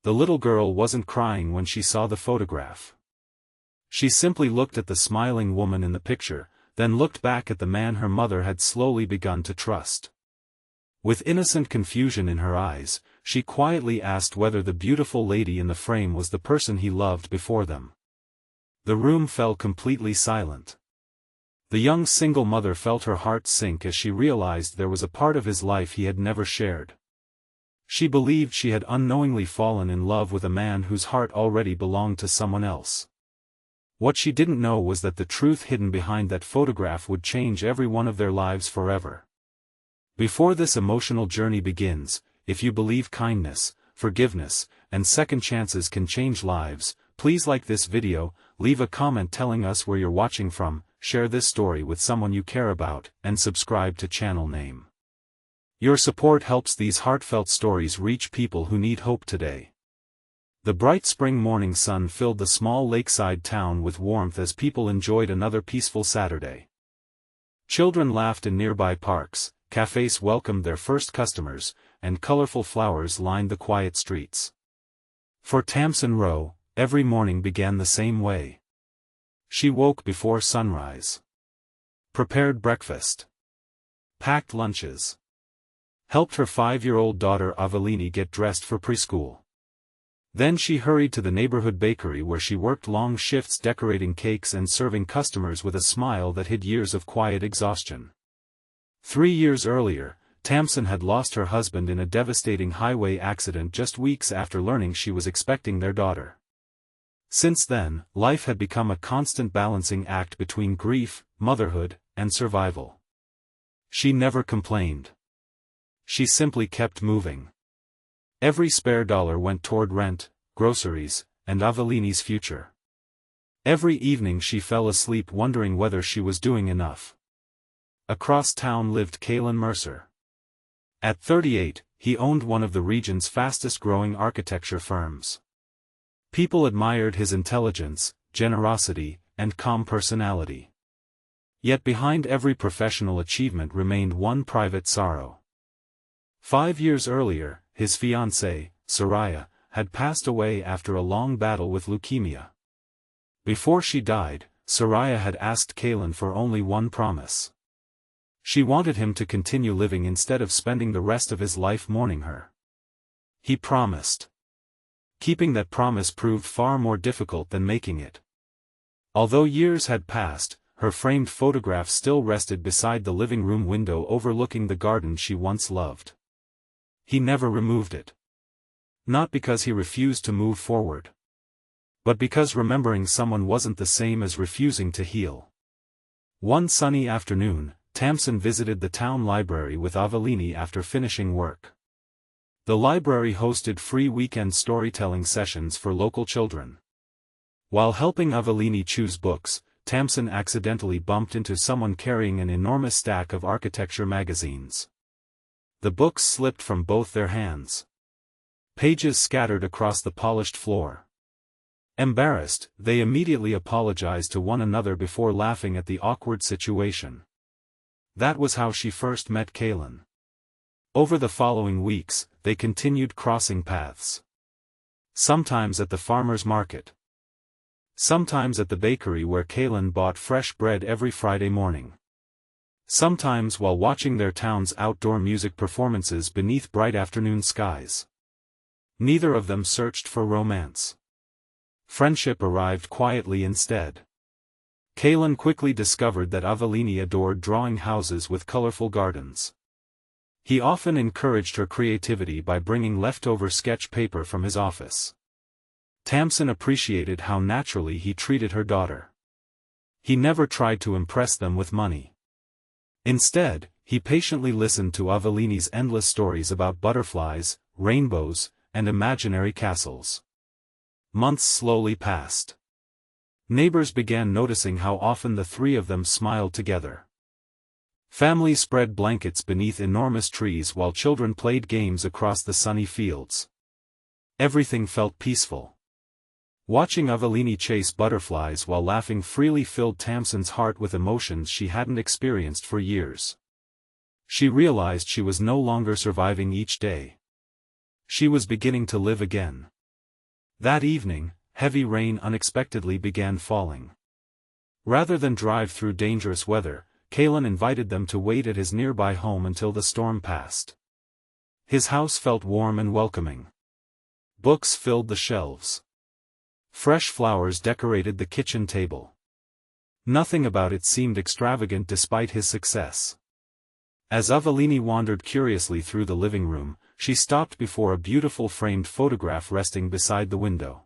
The little girl wasn't crying when she saw the photograph. She simply looked at the smiling woman in the picture, then looked back at the man her mother had slowly begun to trust. With innocent confusion in her eyes, she quietly asked whether the beautiful lady in the frame was the person he loved before them. The room fell completely silent. The young single mother felt her heart sink as she realized there was a part of his life he had never shared. She believed she had unknowingly fallen in love with a man whose heart already belonged to someone else. What she didn't know was that the truth hidden behind that photograph would change every one of their lives forever. Before this emotional journey begins, if you believe kindness, forgiveness, and second chances can change lives, please like this video, leave a comment telling us where you're watching from, share this story with someone you care about, and subscribe to channel name. Your support helps these heartfelt stories reach people who need hope today. The bright spring morning sun filled the small lakeside town with warmth as people enjoyed another peaceful Saturday. Children laughed in nearby parks, cafes welcomed their first customers, and colorful flowers lined the quiet streets. For Tamsin Rowe, every morning began the same way. She woke before sunrise, prepared breakfast, packed lunches, helped her 5-year-old daughter Avellini get dressed for preschool. Then she hurried to the neighborhood bakery where she worked long shifts decorating cakes and serving customers with a smile that hid years of quiet exhaustion. 3 years earlier, Tamsin had lost her husband in a devastating highway accident just weeks after learning she was expecting their daughter. Since then, life had become a constant balancing act between grief, motherhood, and survival. She never complained. She simply kept moving. Every spare dollar went toward rent, groceries, and Avellini's future. Every evening she fell asleep wondering whether she was doing enough. Across town lived Kalen Mercer. At 38, he owned one of the region's fastest-growing architecture firms. People admired his intelligence, generosity, and calm personality. Yet behind every professional achievement remained one private sorrow. 5 years earlier, his fiancée, Soraya, had passed away after a long battle with leukemia. Before she died, Soraya had asked Kalen for only one promise. She wanted him to continue living instead of spending the rest of his life mourning her. He promised. Keeping that promise proved far more difficult than making it. Although years had passed, her framed photograph still rested beside the living room window overlooking the garden she once loved. He never removed it. Not because he refused to move forward, but because remembering someone wasn't the same as refusing to heal. One sunny afternoon, Tamsin visited the town library with Avellini after finishing work. The library hosted free weekend storytelling sessions for local children. While helping Avellini choose books, Tamsin accidentally bumped into someone carrying an enormous stack of architecture magazines. The books slipped from both their hands. Pages scattered across the polished floor. Embarrassed, they immediately apologized to one another before laughing at the awkward situation. That was how she first met Kalen. Over the following weeks, they continued crossing paths. Sometimes at the farmer's market. Sometimes at the bakery where Kalen bought fresh bread every Friday morning. Sometimes while watching their town's outdoor music performances beneath bright afternoon skies. Neither of them searched for romance. Friendship arrived quietly instead. Kalen quickly discovered that Avellini adored drawing houses with colorful gardens. He often encouraged her creativity by bringing leftover sketch paper from his office. Tamsin appreciated how naturally he treated her daughter. He never tried to impress them with money. Instead, he patiently listened to Avellini's endless stories about butterflies, rainbows, and imaginary castles. Months slowly passed. Neighbors began noticing how often the three of them smiled together. Families spread blankets beneath enormous trees while children played games across the sunny fields. Everything felt peaceful. Watching Avellini chase butterflies while laughing freely filled Tamsin's heart with emotions she hadn't experienced for years. She realized she was no longer surviving each day. She was beginning to live again. That evening, heavy rain unexpectedly began falling. Rather than drive through dangerous weather, Callan invited them to wait at his nearby home until the storm passed. His house felt warm and welcoming. Books filled the shelves. Fresh flowers decorated the kitchen table. Nothing about it seemed extravagant despite his success. As Avellini wandered curiously through the living room, she stopped before a beautiful framed photograph resting beside the window.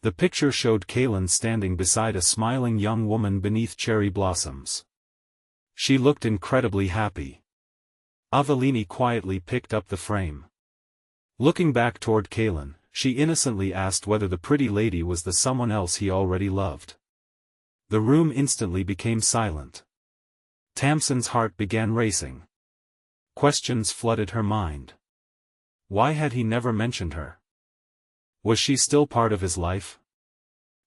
The picture showed Callan standing beside a smiling young woman beneath cherry blossoms. She looked incredibly happy. Avellini quietly picked up the frame. Looking back toward Callan, she innocently asked whether the pretty lady was the someone else he already loved. The room instantly became silent. Tamsin's heart began racing. Questions flooded her mind. Why had he never mentioned her? Was she still part of his life?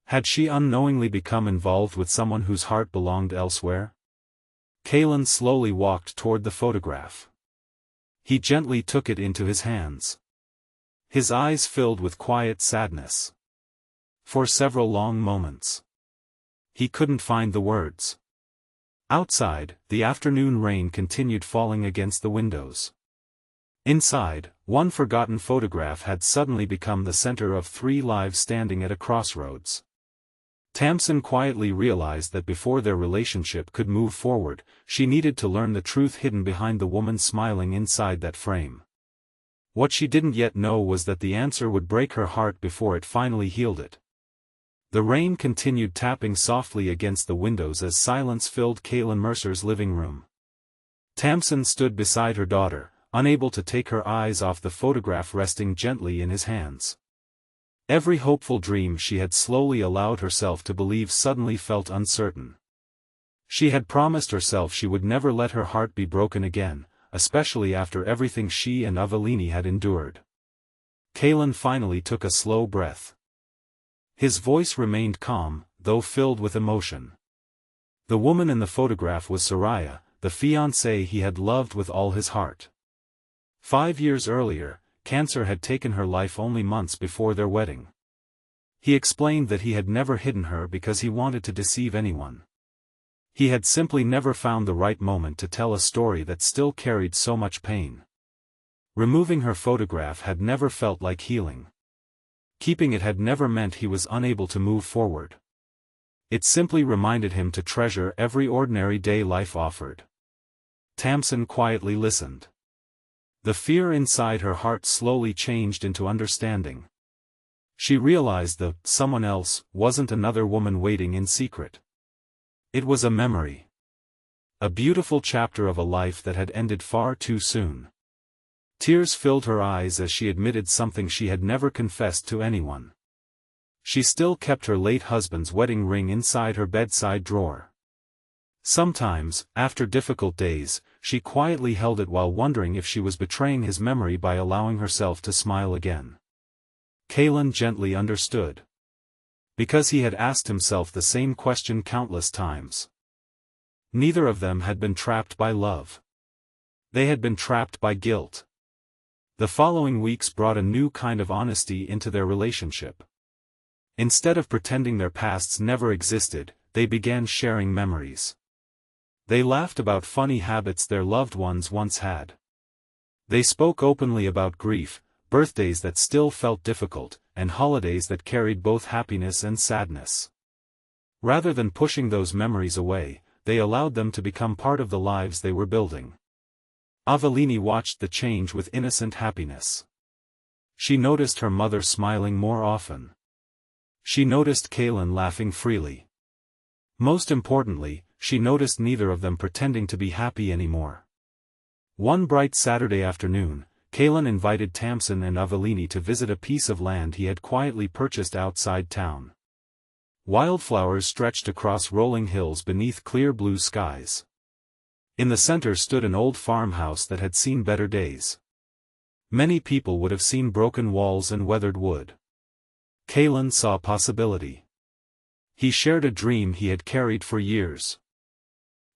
Had she unknowingly become involved with someone whose heart belonged elsewhere? Callan slowly walked toward the photograph. He gently took it into his hands. His eyes filled with quiet sadness. For several long moments, he couldn't find the words. Outside, the afternoon rain continued falling against the windows. Inside, one forgotten photograph had suddenly become the center of 3 lives standing at a crossroads. Tamsin quietly realized that before their relationship could move forward, she needed to learn the truth hidden behind the woman smiling inside that frame. What she didn't yet know was that the answer would break her heart before it finally healed it. The rain continued tapping softly against the windows as silence filled Callan Mercer's living room. Tamsin stood beside her daughter, unable to take her eyes off the photograph resting gently in his hands. Every hopeful dream she had slowly allowed herself to believe suddenly felt uncertain. She had promised herself she would never let her heart be broken again, especially after everything she and Avellini had endured. Callan finally took a slow breath. His voice remained calm, though filled with emotion. The woman in the photograph was Soraya, the fiancée he had loved with all his heart. 5 years earlier, cancer had taken her life only months before their wedding. He explained that he had never hidden her because he wanted to deceive anyone. He had simply never found the right moment to tell a story that still carried so much pain. Removing her photograph had never felt like healing. Keeping it had never meant he was unable to move forward. It simply reminded him to treasure every ordinary day life offered. Tamsin quietly listened. The fear inside her heart slowly changed into understanding. She realized the someone else wasn't another woman waiting in secret. It was a memory. A beautiful chapter of a life that had ended far too soon. Tears filled her eyes as she admitted something she had never confessed to anyone. She still kept her late husband's wedding ring inside her bedside drawer. Sometimes, after difficult days, she quietly held it while wondering if she was betraying his memory by allowing herself to smile again. Callan gently understood. Because he had asked himself the same question countless times. Neither of them had been trapped by love. They had been trapped by guilt. The following weeks brought a new kind of honesty into their relationship. Instead of pretending their pasts never existed, they began sharing memories. They laughed about funny habits their loved ones once had. They spoke openly about grief, birthdays that still felt difficult, and holidays that carried both happiness and sadness. Rather than pushing those memories away, they allowed them to become part of the lives they were building. Avellini watched the change with innocent happiness. She noticed her mother smiling more often. She noticed Callan laughing freely. Most importantly, she noticed neither of them pretending to be happy anymore. One bright Saturday afternoon, Callan invited Tamsin and Avellini to visit a piece of land he had quietly purchased outside town. Wildflowers stretched across rolling hills beneath clear blue skies. In the center stood an old farmhouse that had seen better days. Many people would have seen broken walls and weathered wood. Callan saw possibility. He shared a dream he had carried for years.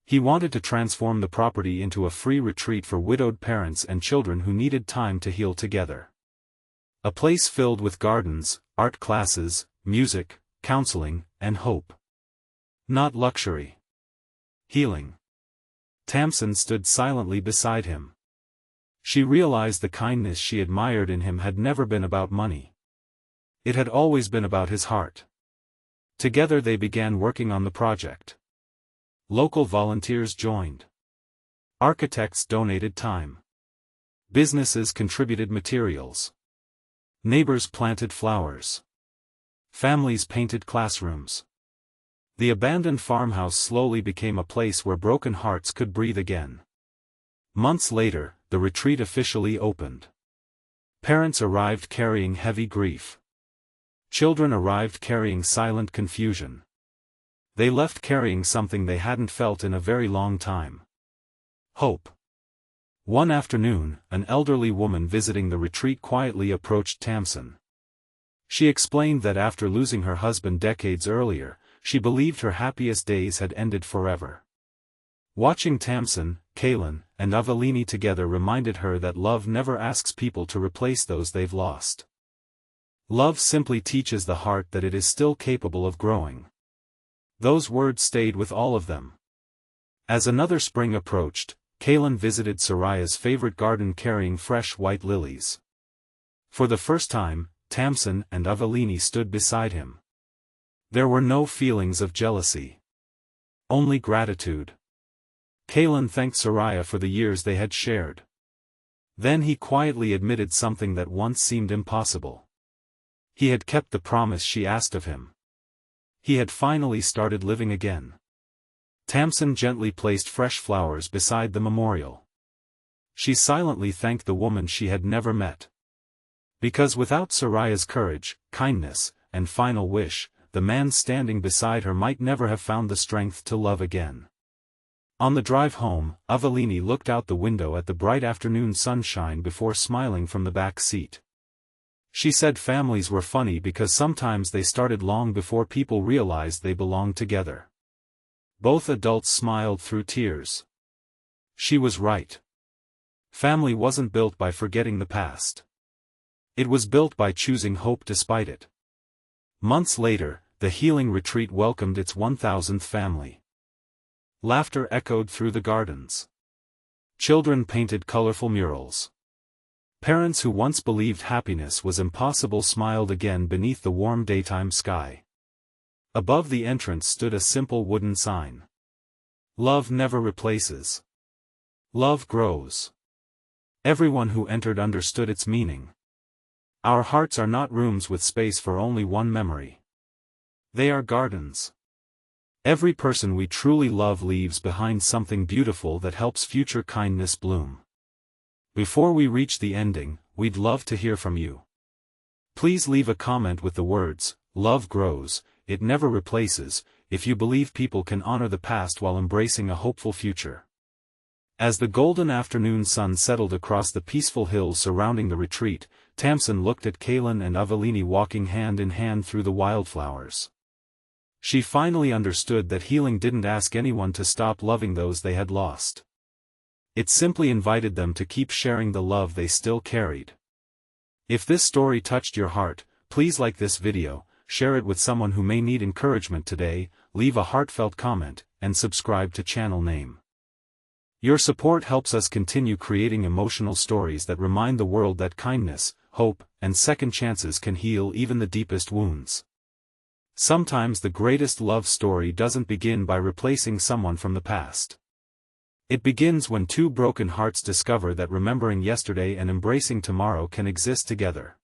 He wanted to transform the property into a free retreat for widowed parents and children who needed time to heal together. A place filled with gardens, art classes, music, counseling, and hope. Not luxury. Healing. Tamsin stood silently beside him. She realized the kindness she admired in him had never been about money. It had always been about his heart. Together they began working on the project. Local volunteers joined. Architects donated time. Businesses contributed materials. Neighbors planted flowers. Families painted classrooms. The abandoned farmhouse slowly became a place where broken hearts could breathe again. Months later, the retreat officially opened. Parents arrived carrying heavy grief. Children arrived carrying silent confusion. They left carrying something they hadn't felt in a very long time. Hope. One afternoon, an elderly woman visiting the retreat quietly approached Tamsin. She explained that after losing her husband decades earlier, she believed her happiest days had ended forever. Watching Tamsin, Kaylin, and Avelini together reminded her that love never asks people to replace those they've lost. Love simply teaches the heart that it is still capable of growing. Those words stayed with all of them. As another spring approached, Kaylin visited Soraya's favorite garden carrying fresh white lilies. For the first time, Tamsin and Avelini stood beside him. There were no feelings of jealousy. Only gratitude. Kaylin thanked Soraya for the years they had shared. Then he quietly admitted something that once seemed impossible. He had kept the promise she asked of him. He had finally started living again. Tamsin gently placed fresh flowers beside the memorial. She silently thanked the woman she had never met. Because without Soraya's courage, kindness, and final wish, the man standing beside her might never have found the strength to love again. On the drive home, Avelini looked out the window at the bright afternoon sunshine before smiling from the back seat. She said families were funny because sometimes they started long before people realized they belonged together. Both adults smiled through tears. She was right. Family wasn't built by forgetting the past. It was built by choosing hope despite it. Months later, the healing retreat welcomed its 1,000th family. Laughter echoed through the gardens. Children painted colorful murals. Parents who once believed happiness was impossible smiled again beneath the warm daytime sky. Above the entrance stood a simple wooden sign. Love never replaces. Love grows. Everyone who entered understood its meaning. Our hearts are not rooms with space for only one memory. They are gardens. Every person we truly love leaves behind something beautiful that helps future kindness bloom. Before we reach the ending, we'd love to hear from you. Please leave a comment with the words, "Love grows, it never replaces," if you believe people can honor the past while embracing a hopeful future. As the golden afternoon sun settled across the peaceful hills surrounding the retreat, Tamsin looked at Kaylin and Avelini walking hand in hand through the wildflowers. She finally understood that healing didn't ask anyone to stop loving those they had lost. It simply invited them to keep sharing the love they still carried. If this story touched your heart, please like this video, share it with someone who may need encouragement today, leave a heartfelt comment, and subscribe to channel name. Your support helps us continue creating emotional stories that remind the world that kindness, hope, and second chances can heal even the deepest wounds. Sometimes the greatest love story doesn't begin by replacing someone from the past. It begins when two broken hearts discover that remembering yesterday and embracing tomorrow can exist together.